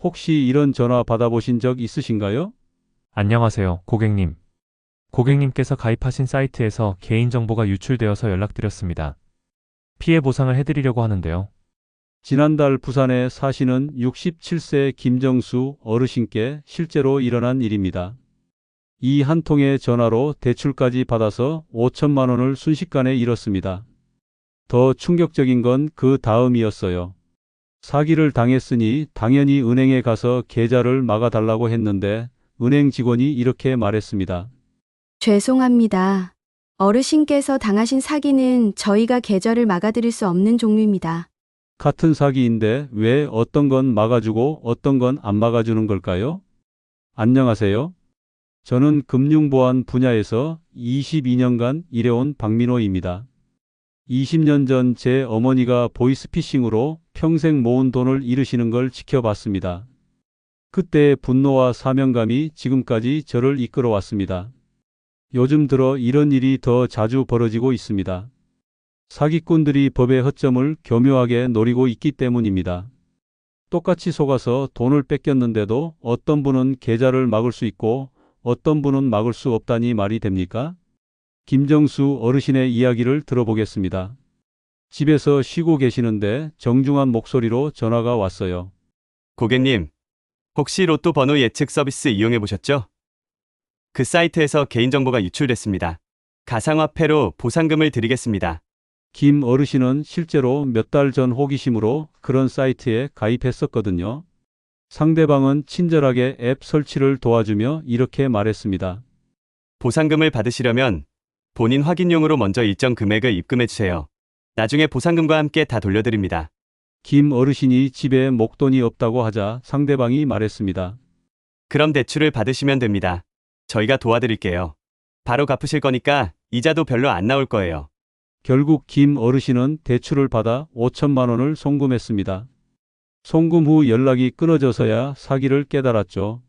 혹시 이런 전화 받아보신 적 있으신가요? 안녕하세요, 고객님. 고객님께서 가입하신 사이트에서 개인정보가 유출되어서 연락드렸습니다. 피해 보상을 해드리려고 하는데요. 지난달 부산에 사시는 67세 김정수 어르신께 실제로 일어난 일입니다. 이 한 통의 전화로 대출까지 받아서 5천만 원을 순식간에 잃었습니다. 더 충격적인 건 그 다음이었어요. 사기를 당했으니 당연히 은행에 가서 계좌를 막아달라고 했는데 은행 직원이 이렇게 말했습니다. 죄송합니다. 어르신께서 당하신 사기는 저희가 계좌를 막아드릴 수 없는 종류입니다. 같은 사기인데 왜 어떤 건 막아주고 어떤 건 안 막아주는 걸까요? 안녕하세요. 저는 금융보안 분야에서 22년간 일해온 박민호입니다. 20년 전 제 어머니가 보이스피싱으로 평생 모은 돈을 잃으시는 걸 지켜봤습니다. 그때의 분노와 사명감이 지금까지 저를 이끌어왔습니다. 요즘 들어 이런 일이 더 자주 벌어지고 있습니다. 사기꾼들이 법의 허점을 교묘하게 노리고 있기 때문입니다. 똑같이 속아서 돈을 뺏겼는데도 어떤 분은 계좌를 막을 수 있고 어떤 분은 막을 수 없다니 말이 됩니까? 김정수 어르신의 이야기를 들어보겠습니다. 집에서 쉬고 계시는데 정중한 목소리로 전화가 왔어요. 고객님, 혹시 로또 번호 예측 서비스 이용해 보셨죠? 그 사이트에서 개인정보가 유출됐습니다. 가상화폐로 보상금을 드리겠습니다. 김 어르신은 실제로 몇 달 전 호기심으로 그런 사이트에 가입했었거든요. 상대방은 친절하게 앱 설치를 도와주며 이렇게 말했습니다. 보상금을 받으시려면 본인 확인용으로 먼저 일정 금액을 입금해 주세요. 나중에 보상금과 함께 다 돌려드립니다. 김 어르신이 집에 목돈이 없다고 하자 상대방이 말했습니다. 그럼 대출을 받으시면 됩니다. 저희가 도와드릴게요. 바로 갚으실 거니까 이자도 별로 안 나올 거예요. 결국 김 어르신은 대출을 받아 5천만 원을 송금했습니다. 송금 후 연락이 끊어져서야 사기를 깨달았죠.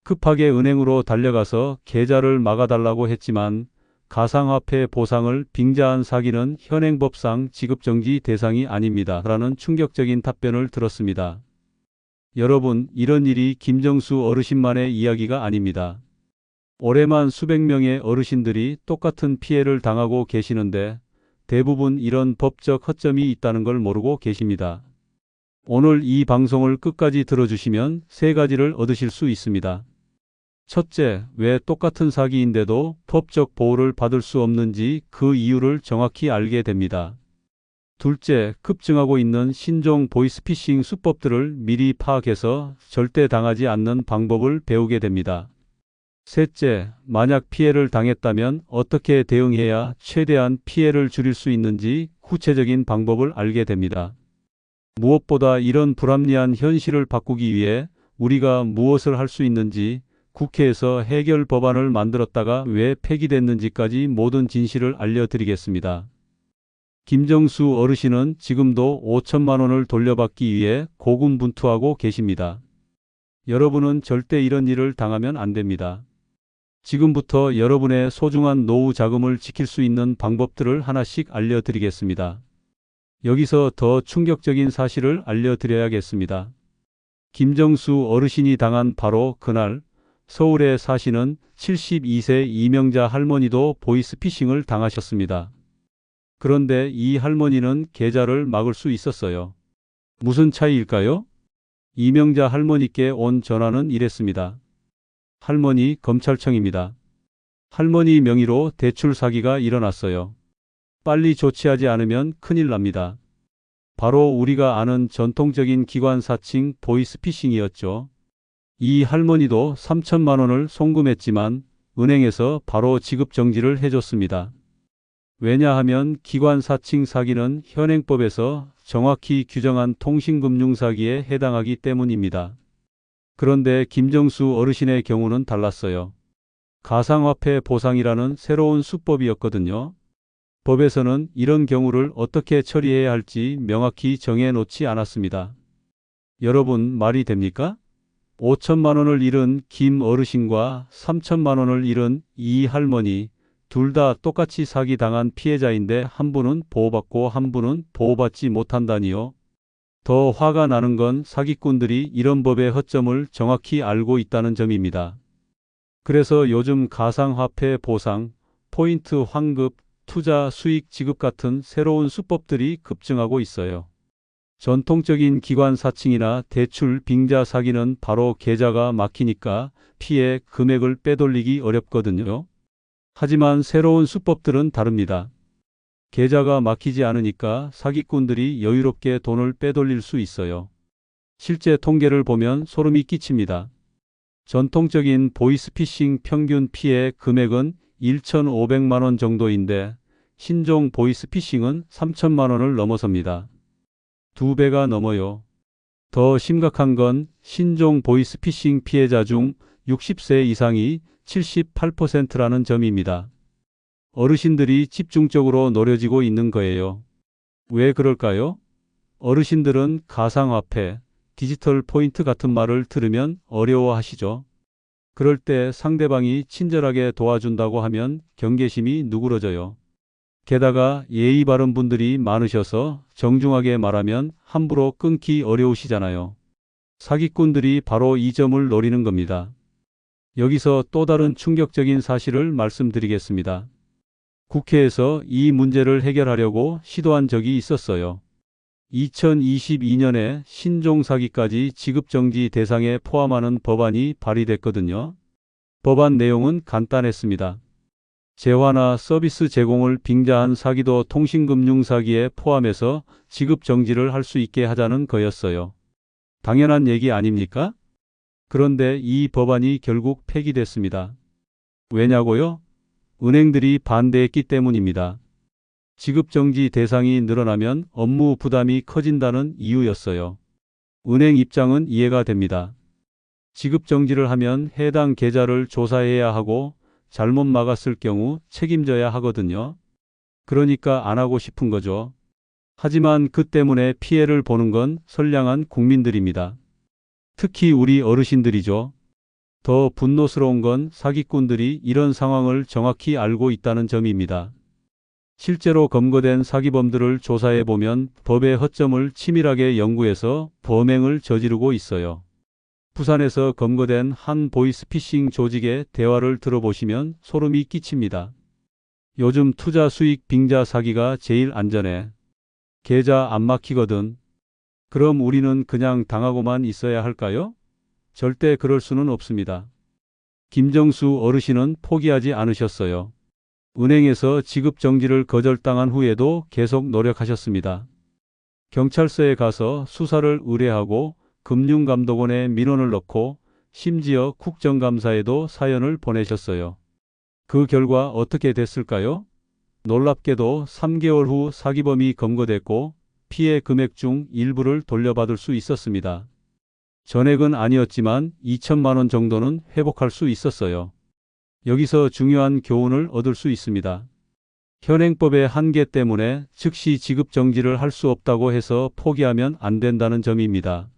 급하게 은행으로 달려가서 계좌를 막아달라고 했지만 가상화폐 보상을 빙자한 사기는 현행법상 지급정지 대상이 아닙니다. 라는 충격적인 답변을 들었습니다. 여러분, 이런 일이 김정수 어르신만의 이야기가 아닙니다. 올해만 수백 명의 어르신들이 똑같은 피해를 당하고 계시는데 대부분 이런 법적 허점이 있다는 걸 모르고 계십니다. 오늘 이 방송을 끝까지 들어주시면 세 가지를 얻으실 수 있습니다. 첫째, 왜 똑같은 사기인데도 법적 보호를 받을 수 없는지 그 이유를 정확히 알게 됩니다. 둘째, 급증하고 있는 신종 보이스피싱 수법들을 미리 파악해서 절대 당하지 않는 방법을 배우게 됩니다. 셋째, 만약 피해를 당했다면 어떻게 대응해야 최대한 피해를 줄일 수 있는지 구체적인 방법을 알게 됩니다. 무엇보다 이런 불합리한 현실을 바꾸기 위해 우리가 무엇을 할 수 있는지, 국회에서 해결 법안을 만들었다가 왜 폐기됐는지까지 모든 진실을 알려드리겠습니다. 김정수 어르신은 지금도 5천만 원을 돌려받기 위해 고군분투하고 계십니다. 여러분은 절대 이런 일을 당하면 안 됩니다. 지금부터 여러분의 소중한 노후 자금을 지킬 수 있는 방법들을 하나씩 알려드리겠습니다. 여기서 더 충격적인 사실을 알려드려야겠습니다. 김정수 어르신이 당한 바로 그날 서울에 사시는 72세 이명자 할머니도 보이스피싱을 당하셨습니다. 그런데 이 할머니는 계좌를 막을 수 있었어요. 무슨 차이일까요? 이명자 할머니께 온 전화는 이랬습니다. 할머니, 검찰청입니다. 할머니 명의로 대출 사기가 일어났어요. 빨리 조치하지 않으면 큰일 납니다. 바로 우리가 아는 전통적인 기관 사칭 보이스피싱이었죠. 이 할머니도 3천만 원을 송금했지만 은행에서 바로 지급 정지를 해줬습니다. 왜냐하면 기관 사칭 사기는 현행법에서 정확히 규정한 통신금융 사기에 해당하기 때문입니다. 그런데 김정수 어르신의 경우는 달랐어요. 가상화폐 보상이라는 새로운 수법이었거든요. 법에서는 이런 경우를 어떻게 처리해야 할지 명확히 정해놓지 않았습니다. 여러분, 말이 됩니까? 5천만 원을 잃은 김 어르신과 3천만 원을 잃은 이 할머니, 둘 다 똑같이 사기당한 피해자인데 한 분은 보호받고 한 분은 보호받지 못한다니요. 더 화가 나는 건 사기꾼들이 이런 법의 허점을 정확히 알고 있다는 점입니다. 그래서 요즘 가상화폐 보상, 포인트 환급, 투자 수익 지급 같은 새로운 수법들이 급증하고 있어요. 전통적인 기관 사칭이나 대출 빙자 사기는 바로 계좌가 막히니까 피해 금액을 빼돌리기 어렵거든요. 하지만 새로운 수법들은 다릅니다. 계좌가 막히지 않으니까 사기꾼들이 여유롭게 돈을 빼돌릴 수 있어요. 실제 통계를 보면 소름이 끼칩니다. 전통적인 보이스피싱 평균 피해 금액은 1,500만 원 정도인데 신종 보이스피싱은 3천만 원을 넘어섭니다. 2배가 넘어요. 더 심각한 건 신종 보이스피싱 피해자 중 60세 이상이 78%라는 점입니다. 어르신들이 집중적으로 노려지고 있는 거예요. 왜 그럴까요? 어르신들은 가상화폐, 디지털 포인트 같은 말을 들으면 어려워하시죠. 그럴 때 상대방이 친절하게 도와준다고 하면 경계심이 누그러져요. 게다가 예의 바른 분들이 많으셔서 정중하게 말하면 함부로 끊기 어려우시잖아요. 사기꾼들이 바로 이 점을 노리는 겁니다. 여기서 또 다른 충격적인 사실을 말씀드리겠습니다. 국회에서 이 문제를 해결하려고 시도한 적이 있었어요. 2022년에 신종사기까지 지급정지 대상에 포함하는 법안이 발의됐거든요. 법안 내용은 간단했습니다. 재화나 서비스 제공을 빙자한 사기도 통신금융사기에 포함해서 지급정지를 할 수 있게 하자는 거였어요. 당연한 얘기 아닙니까? 그런데 이 법안이 결국 폐기됐습니다. 왜냐고요? 은행들이 반대했기 때문입니다. 지급정지 대상이 늘어나면 업무 부담이 커진다는 이유였어요. 은행 입장은 이해가 됩니다. 지급정지를 하면 해당 계좌를 조사해야 하고 잘못 막았을 경우 책임져야 하거든요. 그러니까 안 하고 싶은 거죠. 하지만 그 때문에 피해를 보는 건 선량한 국민들입니다. 특히 우리 어르신들이죠. 더 분노스러운 건 사기꾼들이 이런 상황을 정확히 알고 있다는 점입니다. 실제로 검거된 사기범들을 조사해보면 법의 허점을 치밀하게 연구해서 범행을 저지르고 있어요. 부산에서 검거된 한 보이스피싱 조직의 대화를 들어보시면 소름이 끼칩니다. 요즘 투자 수익 빙자 사기가 제일 안전해. 계좌 안 막히거든. 그럼 우리는 그냥 당하고만 있어야 할까요? 절대 그럴 수는 없습니다. 김정수 어르신은 포기하지 않으셨어요. 은행에서 지급 정지를 거절당한 후에도 계속 노력하셨습니다. 경찰서에 가서 수사를 의뢰하고 금융감독원에 민원을 넣고 심지어 국정감사에도 사연을 보내셨어요. 그 결과 어떻게 됐을까요? 놀랍게도 3개월 후 사기범이 검거됐고 피해 금액 중 일부를 돌려받을 수 있었습니다. 전액은 아니었지만 2천만 원 정도는 회복할 수 있었어요. 여기서 중요한 교훈을 얻을 수 있습니다. 현행법의 한계 때문에 즉시 지급 정지를 할 수 없다고 해서 포기하면 안 된다는 점입니다.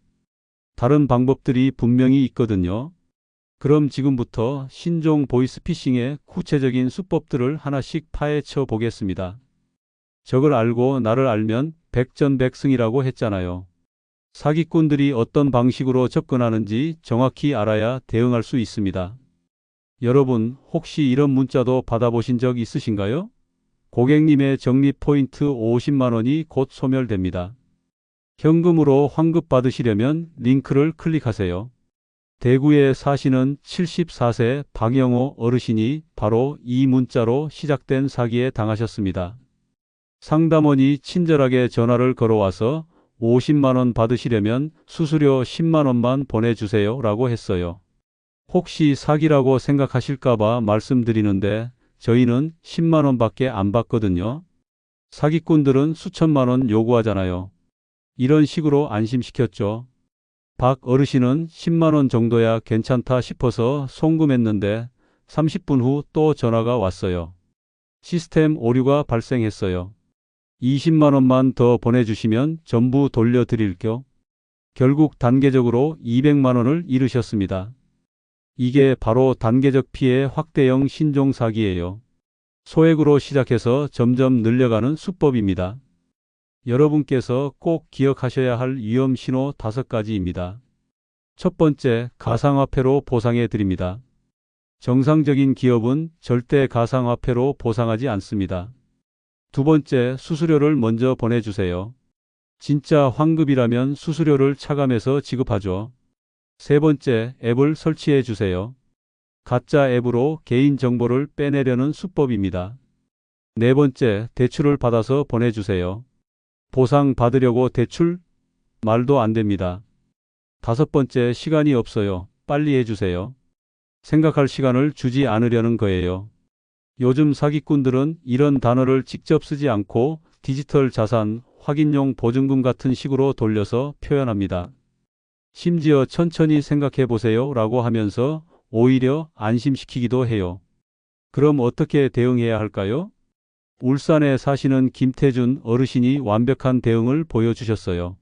다른 방법들이 분명히 있거든요. 그럼 지금부터 신종 보이스피싱의 구체적인 수법들을 하나씩 파헤쳐 보겠습니다. 적을 알고 나를 알면 백전백승이라고 했잖아요. 사기꾼들이 어떤 방식으로 접근하는지 정확히 알아야 대응할 수 있습니다. 여러분, 혹시 이런 문자도 받아보신 적 있으신가요? 고객님의 적립 포인트 50만 원이 곧 소멸됩니다. 현금으로 환급 받으시려면 링크를 클릭하세요. 대구에 사시는 74세 박영호 어르신이 바로 이 문자로 시작된 사기에 당하셨습니다. 상담원이 친절하게 전화를 걸어와서 50만 원 받으시려면 수수료 10만 원만 보내주세요 라고 했어요. 혹시 사기라고 생각하실까봐 말씀드리는데 저희는 10만 원밖에 안 받거든요. 사기꾼들은 수천만 원 요구하잖아요. 이런 식으로 안심시켰죠. 박 어르신은 10만 원 정도야 괜찮다 싶어서 송금했는데 30분 후 또 전화가 왔어요. 시스템 오류가 발생했어요. 20만 원만 더 보내주시면 전부 돌려드릴게요. 결국 단계적으로 200만 원을 잃으셨습니다. 이게 바로 단계적 피해 확대형 신종 사기예요. 소액으로 시작해서 점점 늘려가는 수법입니다. 여러분께서 꼭 기억하셔야 할 위험 신호 5가지입니다. 첫 번째, 가상화폐로 보상해 드립니다. 정상적인 기업은 절대 가상화폐로 보상하지 않습니다. 두 번째, 수수료를 먼저 보내주세요. 진짜 환급이라면 수수료를 차감해서 지급하죠. 세 번째, 앱을 설치해 주세요. 가짜 앱으로 개인 정보를 빼내려는 수법입니다. 네 번째, 대출을 받아서 보내주세요. 보상 받으려고 대출? 말도 안 됩니다. 다섯 번째, 시간이 없어요. 빨리 해주세요. 생각할 시간을 주지 않으려는 거예요. 요즘 사기꾼들은 이런 단어를 직접 쓰지 않고 디지털 자산, 확인용 보증금 같은 식으로 돌려서 표현합니다. 심지어 천천히 생각해 보세요 라고 하면서 오히려 안심시키기도 해요. 그럼 어떻게 대응해야 할까요? 울산에 사시는 김태준 어르신이 완벽한 대응을 보여주셨어요.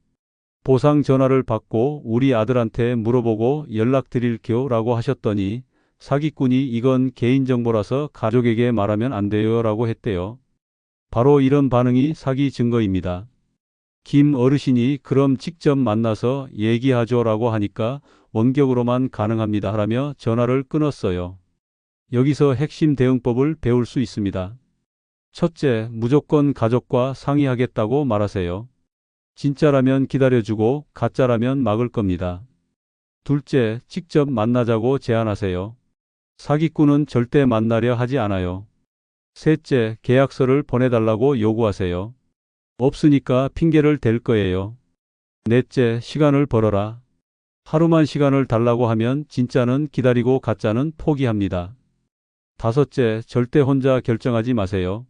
보상 전화를 받고 우리 아들한테 물어보고 연락드릴게요 라고 하셨더니 사기꾼이 이건 개인정보라서 가족에게 말하면 안 돼요 라고 했대요. 바로 이런 반응이 사기 증거입니다. 김 어르신이 그럼 직접 만나서 얘기하죠 라고 하니까 원격으로만 가능합니다 라며 전화를 끊었어요. 여기서 핵심 대응법을 배울 수 있습니다. 첫째, 무조건 가족과 상의하겠다고 말하세요. 진짜라면 기다려주고 가짜라면 막을 겁니다. 둘째, 직접 만나자고 제안하세요. 사기꾼은 절대 만나려 하지 않아요. 셋째, 계약서를 보내달라고 요구하세요. 없으니까 핑계를 댈 거예요. 넷째, 시간을 벌어라. 하루만 시간을 달라고 하면 진짜는 기다리고 가짜는 포기합니다. 다섯째, 절대 혼자 결정하지 마세요.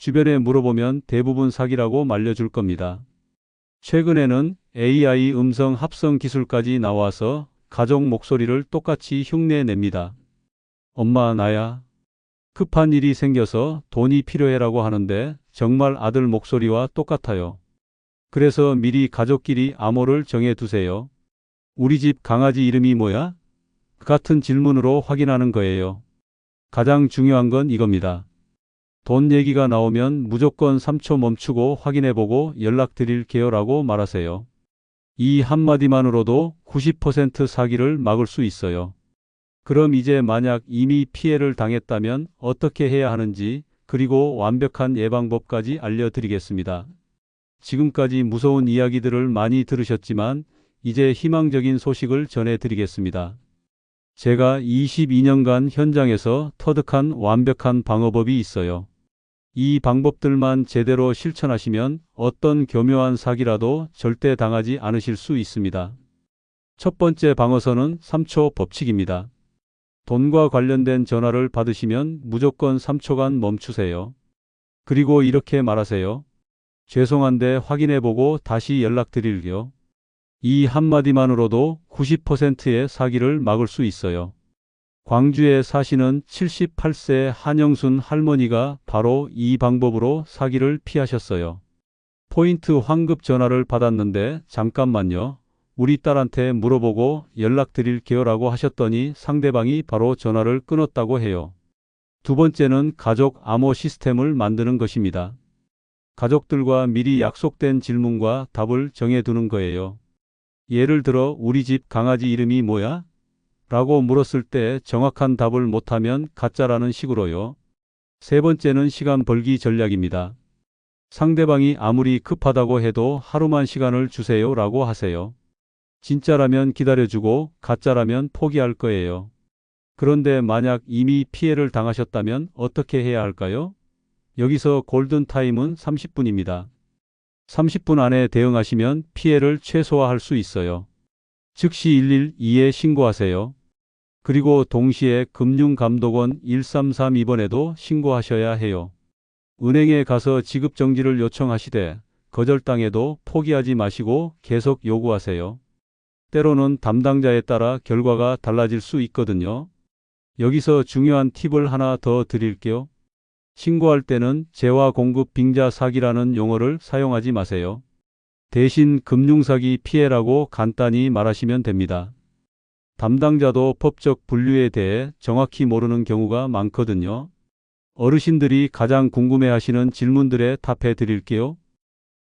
주변에 물어보면 대부분 사기라고 말려줄 겁니다. 최근에는 AI 음성 합성 기술까지 나와서 가족 목소리를 똑같이 흉내냅니다. 엄마, 나야. 급한 일이 생겨서 돈이 필요해라고 하는데 정말 아들 목소리와 똑같아요. 그래서 미리 가족끼리 암호를 정해 두세요. 우리 집 강아지 이름이 뭐야? 같은 질문으로 확인하는 거예요. 가장 중요한 건 이겁니다. 돈 얘기가 나오면 무조건 3초 멈추고 확인해보고 연락드릴게요 라고 말하세요. 이 한마디만으로도 90% 사기를 막을 수 있어요. 그럼 이제 만약 이미 피해를 당했다면 어떻게 해야 하는지 그리고 완벽한 예방법까지 알려드리겠습니다. 지금까지 무서운 이야기들을 많이 들으셨지만 이제 희망적인 소식을 전해드리겠습니다. 제가 22년간 현장에서 터득한 완벽한 방어법이 있어요. 이 방법들만 제대로 실천하시면 어떤 교묘한 사기라도 절대 당하지 않으실 수 있습니다. 첫 번째 방어선은 3초 법칙입니다. 돈과 관련된 전화를 받으시면 무조건 3초간 멈추세요. 그리고 이렇게 말하세요. 죄송한데 확인해보고 다시 연락드릴게요. 이 한마디만으로도 90%의 사기를 막을 수 있어요. 광주에 사시는 78세 한영순 할머니가 바로 이 방법으로 사기를 피하셨어요. 포인트 환급 전화를 받았는데 잠깐만요. 우리 딸한테 물어보고 연락드릴게요 라고 하셨더니 상대방이 바로 전화를 끊었다고 해요. 두 번째는 가족 암호 시스템을 만드는 것입니다. 가족들과 미리 약속된 질문과 답을 정해두는 거예요. 예를 들어 우리 집 강아지 이름이 뭐야? 라고 물었을 때 정확한 답을 못하면 가짜라는 식으로요. 세 번째는 시간 벌기 전략입니다. 상대방이 아무리 급하다고 해도 하루만 시간을 주세요 라고 하세요. 진짜라면 기다려주고 가짜라면 포기할 거예요. 그런데 만약 이미 피해를 당하셨다면 어떻게 해야 할까요? 여기서 골든타임은 30분입니다. 30분 안에 대응하시면 피해를 최소화할 수 있어요. 즉시 112에 신고하세요. 그리고 동시에 금융감독원 1332번에도 신고하셔야 해요. 은행에 가서 지급정지를 요청하시되 거절당해도 포기하지 마시고 계속 요구하세요. 때로는 담당자에 따라 결과가 달라질 수 있거든요. 여기서 중요한 팁을 하나 더 드릴게요. 신고할 때는 재화 공급 빙자 사기라는 용어를 사용하지 마세요. 대신 금융사기 피해라고 간단히 말하시면 됩니다. 담당자도 법적 분류에 대해 정확히 모르는 경우가 많거든요. 어르신들이 가장 궁금해하시는 질문들에 답해 드릴게요.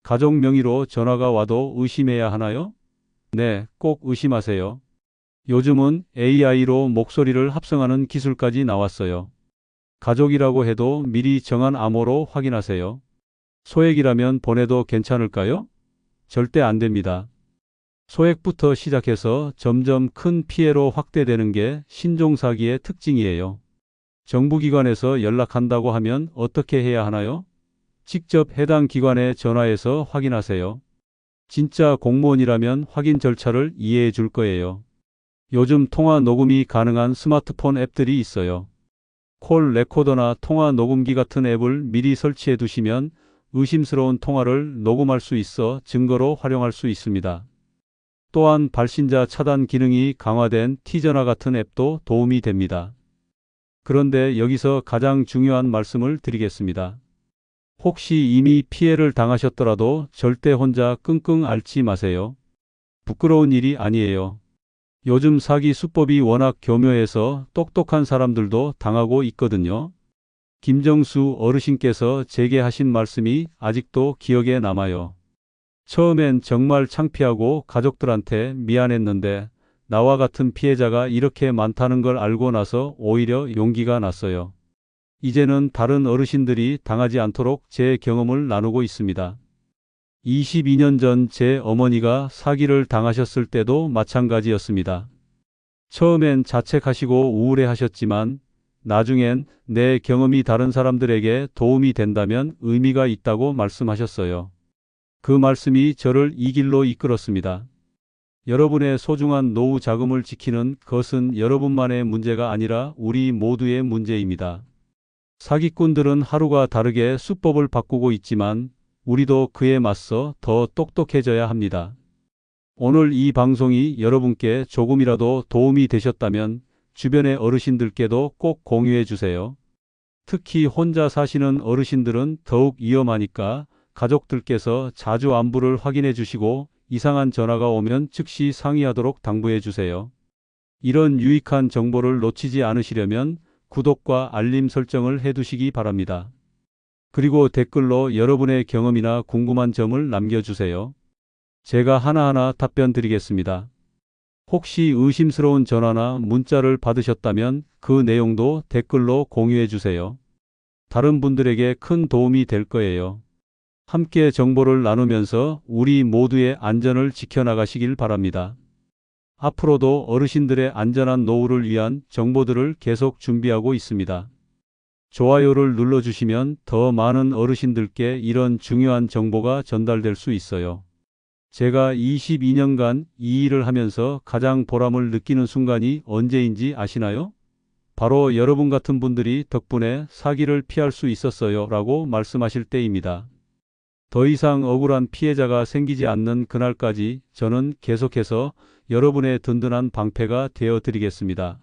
가족 명의로 전화가 와도 의심해야 하나요? 네, 꼭 의심하세요. 요즘은 AI로 목소리를 합성하는 기술까지 나왔어요. 가족이라고 해도 미리 정한 암호로 확인하세요. 소액이라면 보내도 괜찮을까요? 절대 안 됩니다. 소액부터 시작해서 점점 큰 피해로 확대되는 게 신종사기의 특징이에요. 정부기관에서 연락한다고 하면 어떻게 해야 하나요? 직접 해당 기관에 전화해서 확인하세요. 진짜 공무원이라면 확인 절차를 이해해 줄 거예요. 요즘 통화 녹음이 가능한 스마트폰 앱들이 있어요. 콜 레코더나 통화 녹음기 같은 앱을 미리 설치해 두시면 의심스러운 통화를 녹음할 수 있어 증거로 활용할 수 있습니다. 또한 발신자 차단 기능이 강화된 T전화 같은 앱도 도움이 됩니다. 그런데 여기서 가장 중요한 말씀을 드리겠습니다. 혹시 이미 피해를 당하셨더라도 절대 혼자 끙끙 앓지 마세요. 부끄러운 일이 아니에요. 요즘 사기 수법이 워낙 교묘해서 똑똑한 사람들도 당하고 있거든요. 김정수 어르신께서 제게 하신 말씀이 아직도 기억에 남아요. 처음엔 정말 창피하고 가족들한테 미안했는데 나와 같은 피해자가 이렇게 많다는 걸 알고 나서 오히려 용기가 났어요. 이제는 다른 어르신들이 당하지 않도록 제 경험을 나누고 있습니다. 22년 전 제 어머니가 사기를 당하셨을 때도 마찬가지였습니다. 처음엔 자책하시고 우울해하셨지만 나중엔 내 경험이 다른 사람들에게 도움이 된다면 의미가 있다고 말씀하셨어요. 그 말씀이 저를 이 길로 이끌었습니다. 여러분의 소중한 노후 자금을 지키는 것은 여러분만의 문제가 아니라 우리 모두의 문제입니다. 사기꾼들은 하루가 다르게 수법을 바꾸고 있지만 우리도 그에 맞서 더 똑똑해져야 합니다. 오늘 이 방송이 여러분께 조금이라도 도움이 되셨다면 주변의 어르신들께도 꼭 공유해 주세요. 특히 혼자 사시는 어르신들은 더욱 위험하니까 가족들께서 자주 안부를 확인해 주시고 이상한 전화가 오면 즉시 상의하도록 당부해 주세요. 이런 유익한 정보를 놓치지 않으시려면 구독과 알림 설정을 해 두시기 바랍니다. 그리고 댓글로 여러분의 경험이나 궁금한 점을 남겨주세요. 제가 하나하나 답변 드리겠습니다. 혹시 의심스러운 전화나 문자를 받으셨다면 그 내용도 댓글로 공유해 주세요. 다른 분들에게 큰 도움이 될 거예요. 함께 정보를 나누면서 우리 모두의 안전을 지켜나가시길 바랍니다. 앞으로도 어르신들의 안전한 노후를 위한 정보들을 계속 준비하고 있습니다. 좋아요를 눌러주시면 더 많은 어르신들께 이런 중요한 정보가 전달될 수 있어요. 제가 22년간 이 일을 하면서 가장 보람을 느끼는 순간이 언제인지 아시나요? 바로 여러분 같은 분들이 덕분에 사기를 피할 수 있었어요 라고 말씀하실 때입니다. 더 이상 억울한 피해자가 생기지 않는 그날까지 저는 계속해서 여러분의 든든한 방패가 되어 드리겠습니다.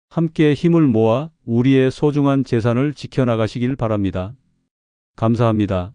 함께 힘을 모아 우리의 소중한 재산을 지켜나가시길 바랍니다. 감사합니다.